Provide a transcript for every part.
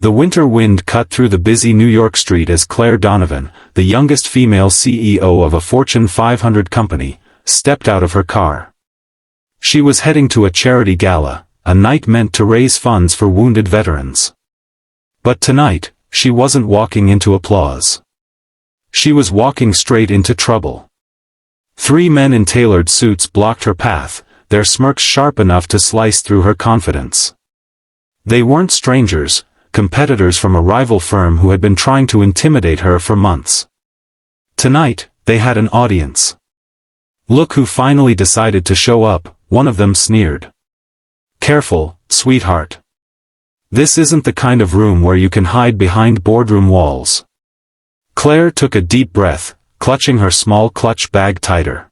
The winter wind cut through the busy New York street as Claire Donovan, the youngest female CEO of a Fortune 500 company, stepped out of her car. She was heading to a charity gala, a night meant to raise funds for wounded veterans. But tonight, she wasn't walking into applause. She was walking straight into trouble. 3 men in tailored suits blocked her path, their smirks sharp enough to slice through her confidence. They weren't strangers, competitors from a rival firm who had been trying to intimidate her for months. Tonight, they had an audience. "Look who finally decided to show up," one of them sneered. "Careful, sweetheart. This isn't the kind of room where you can hide behind boardroom walls." Claire took a deep breath, clutching her small clutch bag tighter.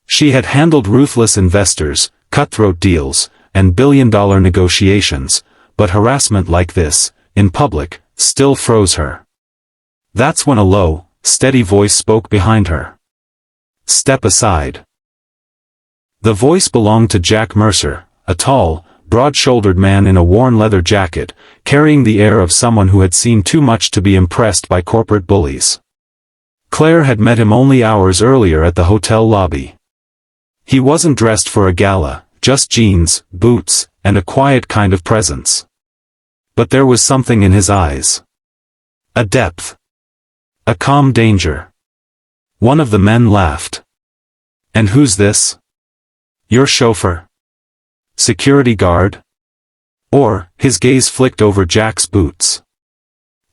She had handled ruthless investors, cutthroat deals, and billion-dollar negotiations, but harassment like this, in public, still froze her. That's when a low, steady voice spoke behind her. "Step aside." The voice belonged to Jack Mercer, a tall, broad-shouldered man in a worn leather jacket, carrying the air of someone who had seen too much to be impressed by corporate bullies. Claire had met him only hours earlier at the hotel lobby. He wasn't dressed for a gala, just jeans, boots, and a quiet kind of presence. But there was something in his eyes. A depth. A calm danger. One of the men laughed. "And who's this? Your chauffeur? Security guard?" Or, his gaze flicked over Jack's boots.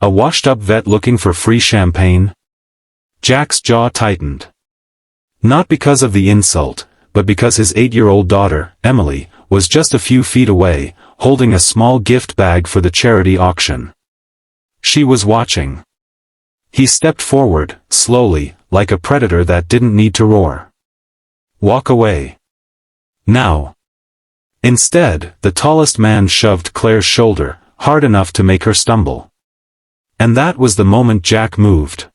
"A washed-up vet looking for free champagne?" Jack's jaw tightened. Not because of the insult, but because his 8-year-old daughter, Emily, was just a few feet away, holding a small gift bag for the charity auction. She was watching. He stepped forward, slowly, like a predator that didn't need to roar. "Walk away. Now." Instead, the tallest man shoved Claire's shoulder, hard enough to make her stumble. And that was the moment Jack moved.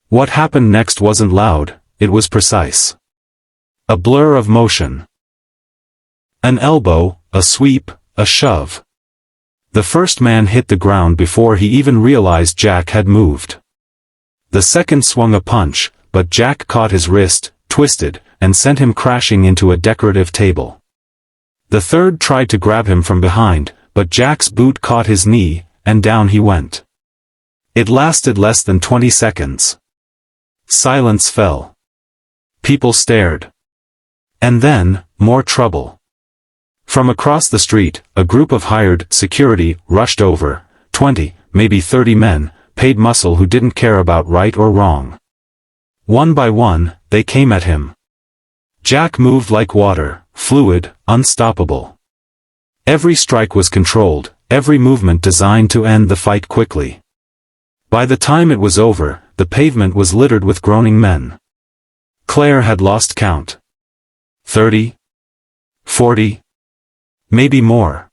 What happened next wasn't loud, it was precise. A blur of motion. An elbow, a sweep, a shove. The first man hit the ground before he even realized Jack had moved. The second swung a punch, but Jack caught his wrist, twisted, and sent him crashing into a decorative table. The third tried to grab him from behind, but Jack's boot caught his knee, and down he went. It lasted less than 20 seconds. Silence fell. People stared. And then, more trouble. From across the street, a group of hired security rushed over, 20, maybe 30 men, paid muscle who didn't care about right or wrong. One by one, they came at him. Jack moved like water, fluid, unstoppable. Every strike was controlled, every movement designed to end the fight quickly. By the time it was over, the pavement was littered with groaning men. Claire had lost count. 30? 40? Maybe more.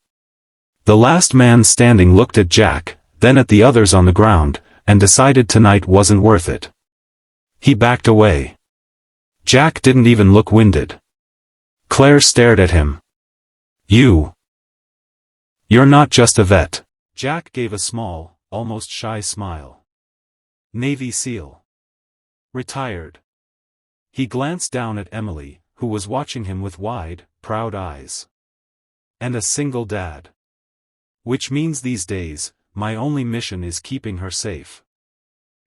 The last man standing looked at Jack, then at the others on the ground, and decided tonight wasn't worth it. He backed away. Jack didn't even look winded. Claire stared at him. You're not just a vet." Jack gave a small, almost shy smile. "Navy SEAL. Retired." He glanced down at Emily, who was watching him with wide, proud eyes. "And a single dad. Which means these days, my only mission is keeping her safe."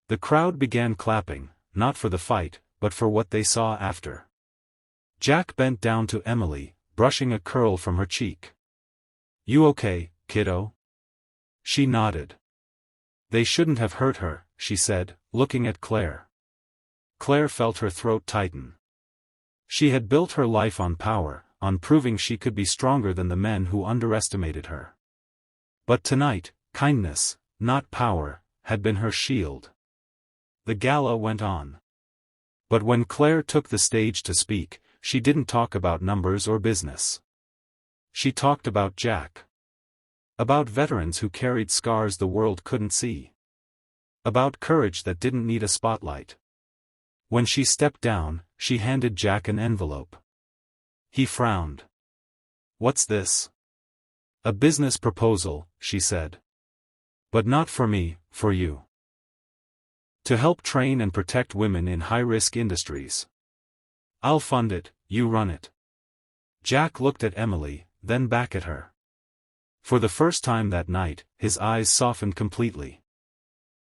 The crowd began clapping, not for the fight, but for what they saw after. Jack bent down to Emily, brushing a curl from her cheek. "You okay, kiddo?" She nodded. "They shouldn't have hurt her," she said, looking at Claire. Claire felt her throat tighten. She had built her life on power, on proving she could be stronger than the men who underestimated her. But tonight, kindness, not power, had been her shield. The gala went on. But when Claire took the stage to speak, she didn't talk about numbers or business. She talked about Jack. About veterans who carried scars the world couldn't see. About courage that didn't need a spotlight. When she stepped down, she handed Jack an envelope. He frowned. "What's this?" "A business proposal," she said. But not for me, for you. To help train and protect women in high-risk industries. I'll fund it, you run it. Jack looked at Emily, then back at her. For the first time that night, his eyes softened completely.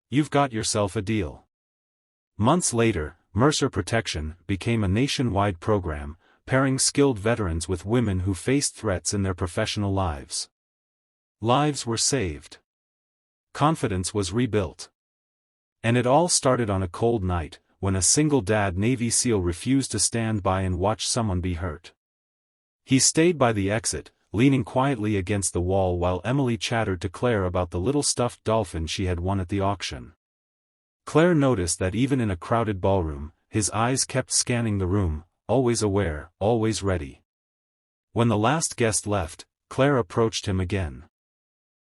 You've got yourself a deal. Months later, Mercer Protection became a nationwide program, pairing skilled veterans with women who faced threats in their professional lives. Lives were saved. Confidence was rebuilt. And it all started on a cold night, when a single dad Navy SEAL refused to stand by and watch someone be hurt. He stayed by the exit, leaning quietly against the wall while Emily chattered to Claire about the little stuffed dolphin she had won at the auction. Claire noticed that even in a crowded ballroom, his eyes kept scanning the room, always aware, always ready. When the last guest left, Claire approached him again.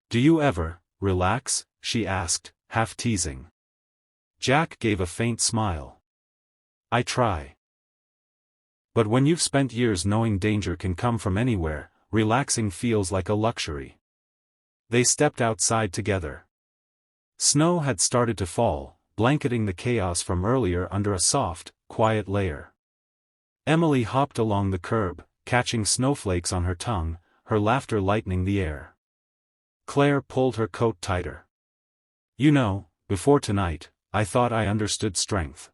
"Do you ever relax?" she asked, half teasing. Jack gave a faint smile. "I try. But when you've spent years knowing danger can come from anywhere, relaxing feels like a luxury." They stepped outside together. Snow had started to fall, blanketing the chaos from earlier under a soft, quiet layer. Emily hopped along the curb, catching snowflakes on her tongue, her laughter lightening the air. Claire pulled her coat tighter. "You know, before tonight, I thought I understood strength.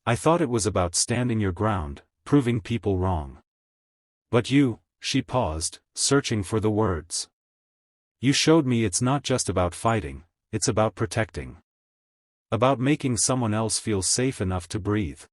I thought it was about standing your ground, proving people wrong. But you," she paused, searching for the words. "You showed me it's not just about fighting, it's about protecting. About making someone else feel safe enough to breathe."